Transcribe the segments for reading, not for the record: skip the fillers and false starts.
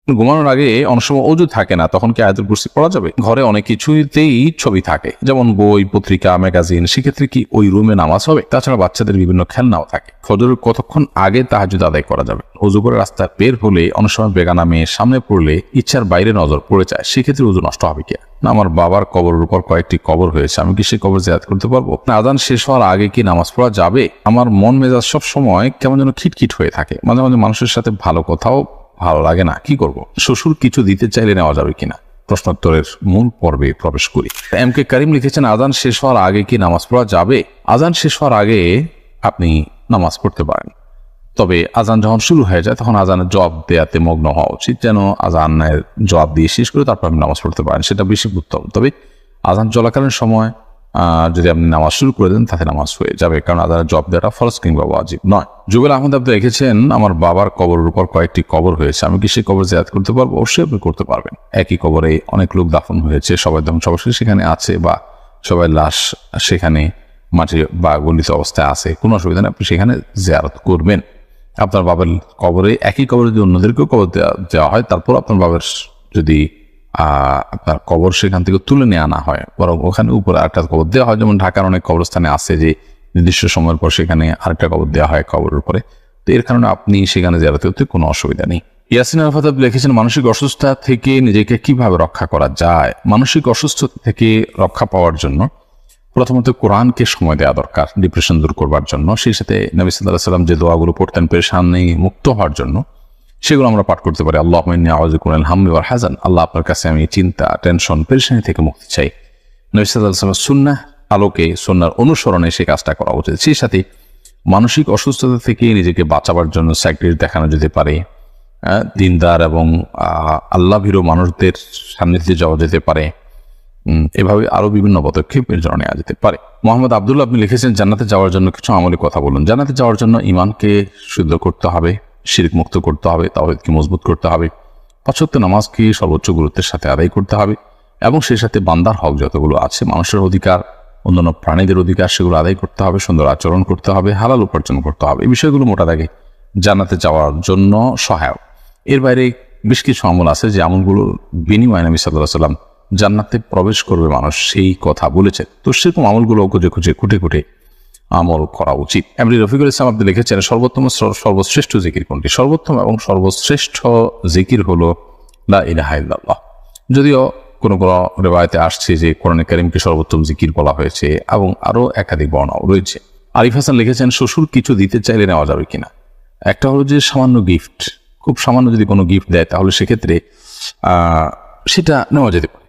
ঘুমানোর আগে অনেক সময় অজু থাকে না, তখন কি আয়াতুল কুরসি পড়া যাবে? ঘরে অনেক কিছুতেই ছবি থাকে, যেমন বই, পত্রিকা, ম্যাগাজিন, সেক্ষেত্রে কি ওই রুমে নামাজ হবে? তাছাড়া বাচ্চাদের বিভিন্ন খেলনাও থাকে। ফজরের কতক্ষণ আগে তাহাজ্জুদ আদায় করা যাবে? অজু করে রাস্তায় বের হলে অনেক সময় বেগানা মেয়ে সামনে পড়লে ইচ্ছার বাইরে নজর পড়ে যায়, সেক্ষেত্রে অজু নষ্ট হবে কি? না, আমার বাবার কবরের উপর কয়েকটি কবর হয়েছে, আমি কি সেই কবর জিয়ারত করতে পারবো? না, আযান শেষ হওয়ার আগে কি নামাজ পড়া যাবে? আমার মন মেজাজ সব সময় কেমন যেন খিটখিট হয়ে থাকে, মাঝে মাঝে মানুষের সাথে ভালো কথাও ভালো লাগে না, কি করব? শ্বশুর কিছু দিতে চাইলে নেওয়া যাবে কিনা? প্রশ্নোত্তরের মূল পর্বে প্রবেশ করি। এম কে করিম লিখেছেন, আযান শেষ হওয়ার আগে কি নামাজ পড়া যাবে? আযান শেষ হওয়ার আগে আপনি নামাজ পড়তে পারেন, তবে আযান যখন শুরু হয়ে যায় তখন আযানের জবাব দেয়াতে মগ্ন হওয়া উচিত, যেন আযানের জবাব দিয়ে শেষ করে তারপর আপনি নামাজ পড়তে পারেন, সেটা বেশি উত্তম। তবে আযান চলাকালীন সময় যদি আপনি নামাজ শুরু করে দেন তাতে নামাজ হয়ে যাবে, কারণ আযানের জবাব দেওয়াটা ফরজ কিংবা ওয়াজিব নয়। জুবেল আহমদ আপনি লিখেছেন, আমার বাবার কবরের উপর কয়েকটি কবর হয়েছে, আমি কি সেই কবর জিয়ারত করতে পারবো? অবশ্যই আপনি করতে পারবেন। একই কবরে অনেক লোক দাফন হয়েছে, সবাই ধ্বংস অবশ্যই সেখানে আছে, বা সবাই লাশ সেখানে মাটি বা গলিত অবস্থায় আছে, কোনো অসুবিধা নেই, আপনি সেখানে জিয়ারত করবেন। আপনার বাবার কবরে, একই কবরে যদি অন্যদেরকেও কবর দেওয়া হয়, তারপর আপনার বাবার যদি আপনার কবর সেখান থেকে তুলে নিয়ে আনা হয়, বরং ওখানে উপরে আরেকটা কবর দেওয়া হয়, যেমন ঢাকার অনেক কবরস্থানে আছে যে নির্দিষ্ট সময়ের পর সেখানে আরেকটা কবর দেওয়া হয় কবরের উপরে, তো এর কারণে আপনি সেখানে জিয়ারত করতে কোনো অসুবিধা নেই। ইয়াসিন আরাফাত লিখেছেন, মানসিক অসুস্থতা থেকে নিজেকে কিভাবে রক্ষা করা যায়? মানসিক অসুস্থতা থেকে রক্ষা পাওয়ার জন্য প্রথমত কোরআনকে সময় দেওয়া দরকার ডিপ্রেশন দূর করবার জন্য, সেই সাথে নবী সাল্লাল্লাহু আলাইহি ওয়াসাল্লাম যে দোয়াগুলো পড়তেন পেরেশানি মুক্ত হওয়ার জন্য, সেগুলো আমরা পাঠ করতে পারি। আল্লাহুম্মা ইন্নী আউযু বিকা মিনাল হাম্মি ওয়াল হাযান, আল্লাহ আপনার কাছে আমি চিন্তা, টেনশন, পেরেশানি থেকে মুক্তি চাই। নবী সাল্লাল্লাহু আলাইহি ওয়াসাল্লাম সুন্নাহ আলোকে, সুন্নাহর অনুসরণে সেই কাজটা করা উচিত। সেই সাথে মানসিক অসুস্থতা থেকে নিজেকে বাঁচাবার জন্য সাইকিয়াট্রিস্ট দেখানো যেতে পারে, দিনদার এবং আল্লাহ ভীরু মানুষদের সান্নিধ্যে যাওয়া যেতে পারে, এভাবে আরো বিভিন্ন পদক্ষেপের জন্য নেওয়া যেতে পারে। মোহাম্মদ আব্দুল্লাহ আপনি লিখেছেন, জান্নাতে যাওয়ার জন্য কিছু আমলি কথা বলুন। জান্নাতে যাওয়ার জন্য ঈমানকে শুদ্ধ করতে হবে, শিরক মুক্ত করতে হবে, তাওহীদকে মজবুত করতে হবে, পাঁচ ওয়াক্ত নামাজকে সর্বোচ্চ গুরুত্বের সাথে আদায় করতে হবে, এবং সেই সাথে বান্দার হক যতগুলো আছে, মানুষের অধিকার, অন্যান্য প্রাণীদের অধিকার, সেগুলো আদায় করতে হবে, সুন্দর আচরণ করতে হবে, হালাল উপার্জন করতে হবে। এই বিষয়গুলো মোটা দাগে জান্নাতে যাওয়ার জন্য সহায়ক। এর বাইরে বেশ কিছু আমল আছে যে আমলগুলোর বিনিময়ে নবী সাল্লাল্লাহু আলাইহি ওয়াসাল্লাম জান্নাতে প্রবেশ করবে মানুষ সেই কথা বলেছেন, তো সেরকম আমলগুলো খুঁজে খুঁজে খুঁটে খুঁটে আমল করা উচিত। এমনি রফিকুল ইসলাম আপনি লিখেছেন, সর্বোত্তম সর্বশ্রেষ্ঠ জিকির কোনটি? সর্বোত্তম এবং সর্বশ্রেষ্ঠ জিকির হলো লা ইলাহা ইল্লাল্লাহ। যদিও কোনো কোনো রিওয়ায়াতে আসছে যে কোরআনে কারীমকে সর্বোত্তম জিকির বলা হয়েছে, এবং আরো একাধিক বর্ণনাও রয়েছে। আরিফ হাসান লিখেছেন, শ্বশুর কিছু দিতে চাইলে নেওয়া যাবে কিনা? একটা হলো যে সামান্য গিফট, খুব সামান্য যদি কোনো গিফট দেয় তাহলে সেক্ষেত্রে সেটা নেওয়া যেতে পারে।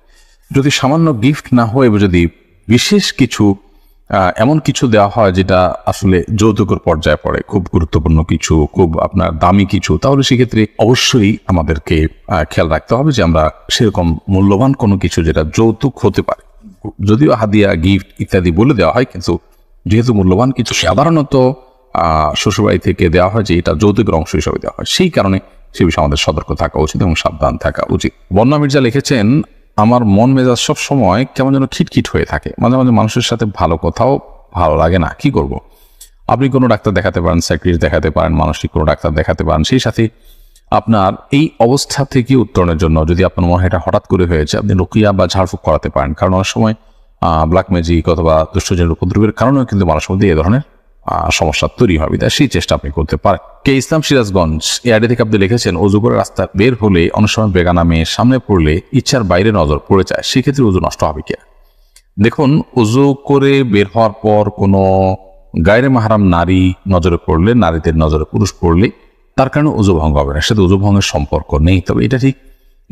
যদি সামান্য গিফট না হয়ে যদি বিশেষ কিছু এমন কিছু দেওয়া হয় যেটা আসলে যৌতুকের পর্যায়ে পড়ে, খুব গুরুত্বপূর্ণ কিছু, খুব আপনার দামি কিছু, তাহলে সেক্ষেত্রে অবশ্যই আমাদেরকে খেয়াল রাখতে হবে যে আমরা সেরকম মূল্যবান কোনো কিছু যেটা যৌতুক হতে পারে, যদিও হাদিয়া, গিফট ইত্যাদি বলে দেওয়া হয়, কিন্তু যেহেতু মূল্যবান কিছু সাধারণত শ্বশুরবাড়ি থেকে দেওয়া হয় যে এটা যৌতুকের অংশ হিসাবে দেওয়া হয়, সেই কারণে সে বিষয়ে আমাদের সতর্ক থাকা উচিত এবং সাবধান থাকা উচিত। বন্যা মির্জা লিখেছেন, আমার মন মেজাজ সব সময় কেমন যেন খিটখিট হয়ে থাকে, মাঝে মাঝে মানুষের সাথে ভালো কথাও ভালো লাগে না, কি করব? আপনি কোনো ডাক্তার দেখাতে পারেন, সাইকিয়াট্রিস্ট দেখাতে পারেন, মানসিক কোনো ডাক্তার দেখাতে পারেন। সেই সাথে আপনার এই অবস্থা থেকে উত্তরণের জন্য যদি আপনার মনে হয় এটা হঠাৎ করে হয়েছে, আপনি রুকিয়া বা ঝাড়ফুঁক করাতে পারেন, কারণ অনেক সময় ব্ল্যাক ম্যাজিক অথবা দুষ্টজনের উপদ্রবের কারণেও কিন্তু মানুষের মধ্যে এই ধরনের সমস্যা তৈরি হবে, তাই সেই চেষ্টা আপনি করতে পারেন। কে ইসলাম সিরাজগঞ্জ এই আইডি থেকে আপনি লিখেছেন, অজু করে রাস্তা বের হলে অনেক সময় বেগানা মেয়ে সামনে পড়লে ইচ্ছার বাইরে নজর পড়ে যায়, সেক্ষেত্রে অজু নষ্ট হবে কি? দেখুন, অজু করে বের হওয়ার পর কোনো গায়রে মাহরাম নারী নজরে পড়লে, নারীদের নজরে পুরুষ পড়লে তার কারণে অজু ভঙ্গ হবে না, সাথে অজু ভঙ্গের সম্পর্ক নেই। তবে এটা ঠিক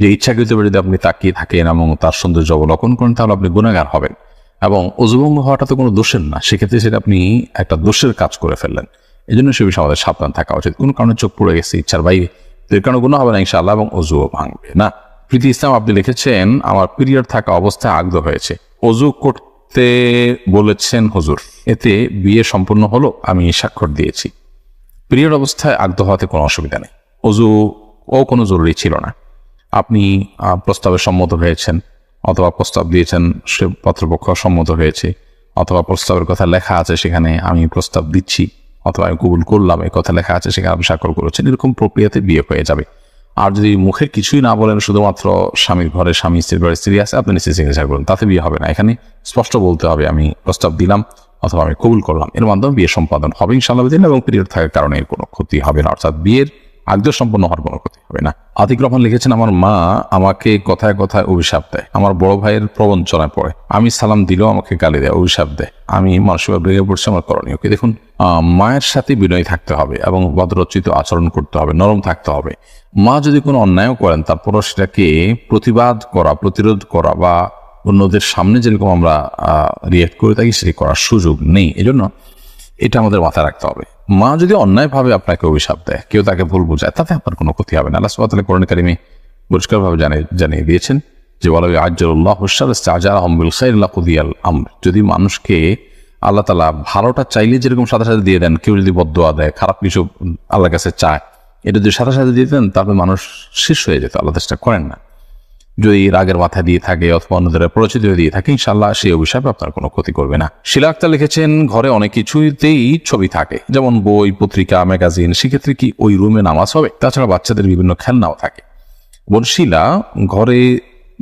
যে ইচ্ছাকৃতভাবে যদি আপনি তাকিয়ে থাকেন এবং তার সৌন্দর্য অবলোকন করেন তাহলে আপনি গুনাহগার হবেন, এবং অজুভঙ্গ হওয়াটা তো কোনো দোষের না, সেক্ষেত্রে সেটা আপনি একটা দোষের কাজ করে ফেললেন। এই জন্য সে বিষয়ে আমাদের সাবধান থাকা উচিত। কোনো কারণে চোখ পড়ে গেছে ইচ্ছার বাইরে, এর কারণে গুনাহ হবে না ইনশাআল্লাহ, এবং অজুও ভাঙবে না। প্রীতি ইসলাম আপনি লিখেছেন, আমার পিরিয়ড থাকা অবস্থায় আগদ হয়েছে, অজু করতে বলেছেন হুজুর, এতে বিয়ে সম্পূর্ণ হলো? আমি স্বাক্ষর দিয়েছি। পিরিয়ড অবস্থায় আগদ হওয়াতে কোনো অসুবিধা নেই, অজু কোনো জরুরি ছিল না। আপনি প্রস্তাবে সম্মত হয়েছেন, অথবা প্রস্তাব দিয়েছেন, সে পাত্রপক্ষ সম্মত হয়েছে, অথবা প্রস্তাবের কথা লেখা আছে সেখানে আমি প্রস্তাব দিচ্ছি, অথবা আমি কবুল করলাম এই কথা লেখা আছে সেখানে আপনি স্বাক্ষর করেছেন, এরকম প্রক্রিয়াতে বিয়ে হয়ে যাবে। আর যদি মুখে কিছুই না বলেন, শুধুমাত্র স্বামীর ঘরে স্বামী, স্ত্রীর ঘরে স্ত্রী আছে, আপনি নিশ্চয়ই সিগনেচার করুন, তাতে বিয়ে হবে না। এখানে স্পষ্ট বলতে হবে আমি প্রস্তাব দিলাম অথবা আমি কবুল করলাম, এর মাধ্যমে বিয়ে সম্পাদন হবে ইনশাআল্লাহ দিন, এবং পিরিয়ড থাকার কারণে এর কোনো ক্ষতি হবে না, অর্থাৎ বিয়ের আগ্রহ সম্পন্ন হওয়ার কোনো ক্ষতি হবে না। আতিক রহমান লিখেছেন, আমার মা আমাকে কথায় কথায় অভিশাপ দেয়, আমার বড় ভাইয়ের প্রবঞ্চনায় পড়ে, আমি সালাম দিলেও আমাকে গালি দেয়, অভিশাপ দেয়, আমি মানসিকভাবে ভেঙে পড়ছি, আমার করণীয় কি? দেখুন, মায়ের সাথে বিনয়ী থাকতে হবে এবং ভদ্রোচিত আচরণ করতে হবে, নরম থাকতে হবে। মা যদি কোনো অন্যায়ও করেন, তারপরও সেটাকে প্রতিবাদ করা, প্রতিরোধ করা বা অন্যদের সামনে যেরকম আমরা রিয়েক্ট করে থাকি সেটি করার সুযোগ নেই। এজন্য এটা আমাদের মাথায় রাখতে হবে। মা যদি অন্যায়ভাবে আপনাকে অভিশাপ দেয়, কেউ তাকে ভুল বোঝায়, তাতে আপনার কোনো ক্ষতি হবে না। আল্লাহ সুবহানাহু ওয়া তাআলা কোরআন কারীমে পরিষ্কারভাবে জানিয়ে দিয়েছেন যে ওয়ালাউ আজ্জালুল্লাহু শাররা ইসতা'জালাহুম বিল খাইরি লাকুদিয়াল আমর। যদি মানুষকে আল্লাহ তাআলা ভালোটা চাইলে যেরকম সাথে সাথে দিয়ে দেন, কেউ যদি বদদোয়া দেয়, খারাপ কিছু আল্লাহর কাছে চায়, এটা যদি সাথে সাথে দিয়ে দেন, তাহলে মানুষ শেষ হয়ে যেত। আল্লাহ চেষ্টা করেন না। যদি রাগের মাথায় দিয়ে থাকে অথবা অন্যদের পরিচিত দিয়ে থাকে, ইনশাআল্লাহ সেই অভিশাপে আপনার কোনো ক্ষতি করবে না। শিলা আক্তার লিখেছেন, ঘরে অনেক কিছুতেই ছবি থাকে, যেমন বই, পত্রিকা, ম্যাগাজিন, সেক্ষেত্রে কি ওই রুমে নামাজ হবে? তাছাড়া বাচ্চাদের বিভিন্ন খেলনাও থাকে। বোন শিলা, ঘরে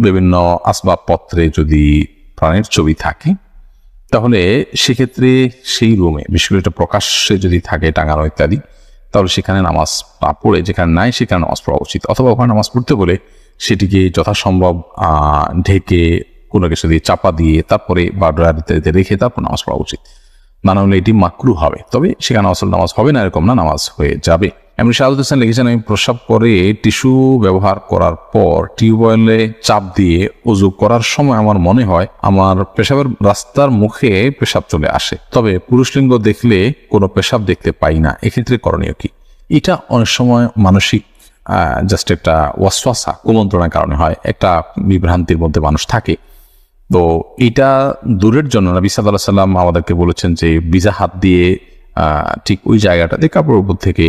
বিভিন্ন আসবাবপত্রে যদি প্রাণীর ছবি থাকে, তাহলে সেক্ষেত্রে সেই রুমে, বিশেষ করে এটা প্রকাশ্যে যদি থাকে টাঙানো ইত্যাদি, তাহলে সেখানে নামাজ পড়ে, যেখানে নাই সেখানে নামাজ পড়া উচিত। অথবা ওখানে নামাজ পড়তে বলে সেটিকে যথাসম্ভব ঢেকে কোনো কিছু দিয়ে চাপা দিয়ে তারপরে বা ড্রয়ারিতে রেখে তারপর নামাজ পড়া উচিত। না হলে এটি মাকরু হবে, তবে সেখানে আসল নামাজ হবে না এরকম না, নামাজ হয়ে যাবে। এমনি শাহাদুত হোসেন লিখেছেন, আমি প্রস্রাব করে টিস্যু ব্যবহার করার পর টিউবওয়েলে চাপ দিয়ে উযু করার সময় আমার মনে হয় আমার পেশাবের রাস্তার মুখে পেশাব চলে আসে, তবে পুরুষ লিঙ্গ দেখলে কোনো পেশাব দেখতে পাই না, এক্ষেত্রে করণীয় কি? এটা অনেক সময় মানসিক জাস্ট একটা ওয়াসওয়াসা, কুমন্ত্রণার কারণে হয়, একটা বিভ্রান্তির মধ্যে মানুষ থাকে। তো এটা দূরের জন্য নবী সাল্লাল্লাহু আলাইহি ওয়াসাল্লাম আমাদেরকে বলেছেন যে ভিজা হাত দিয়ে ঠিক ওই জায়গাটাতে কাপড়ের উপর থেকে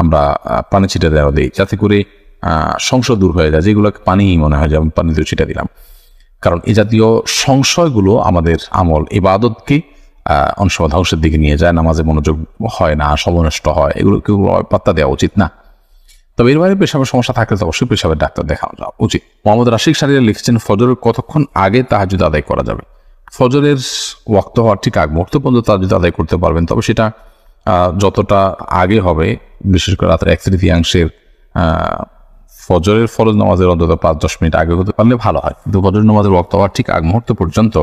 আমরা পানি ছিটা দেওয়া দিই, যাতে করে সংশয় দূর হয়ে যায়, যেগুলোকে পানি মনে হয়, যেমন পানি দিয়ে ছিটা দিলাম। কারণ এই জাতীয় সংশয়গুলো আমাদের আমল ইবাদতকে অনেক সময় ধ্বংসের দিকে নিয়ে যায়, নামাজে মনোযোগ হয় না, সময় নষ্ট হয়, এগুলোকে পাত্তা দেওয়া উচিত না। তবে এর বাইরে পেশাবের সমস্যা থাকলে তো অবশ্যই পেশাবের ডাক্তার দেখানো যাওয়া উচিত। মোহাম্মদ রাশিক সারিয়া লিখেছেন, ফজরের কতক্ষণ আগে তাহাজ্জুদ আদায় করা যাবে? ফজরের ওয়াক্ত হওয়ার ঠিক আগ মুহূর্ত পর্যন্ত তাহাজ্জুদ আদায় করতে পারবেন, তবে সেটা যতটা আগে হবে, বিশেষ করে রাতের 1/3 ফজরের ফরজ নামাজের অন্তত 5-10 মিনিট আগে হতে পারলে ভালো হয়, কিন্তু ফজরের নামাজের ওয়াক্ত হওয়ার ঠিক আগ মুহূর্ত পর্যন্ত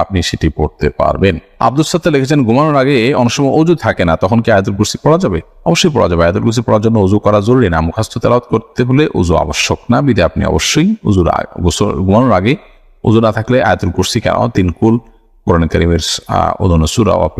আপনি সেটি পড়তে পারবেন। আব্দুল সাত্তার লিখেছেন, ঘুমানোর আগে অনেক সময় ওযু থাকে না, তখন কি আয়াতুল কুরসি পড়া যাবে? অবশ্যই পড়া যাবে। আয়াতুল কুরসি পড়ার জন্য ওযু করা জরুরি না, মুখস্থ তেলাওয়াত করতে হলে ওযু আবশ্যক না, বিধায় আপনি অবশ্যই ঘুমানোর আগে ওযু না থাকলে আয়াতুল কুরসি কেন 3 কুল কোরআন কারীমের অন্যান্য সূরাও আপনি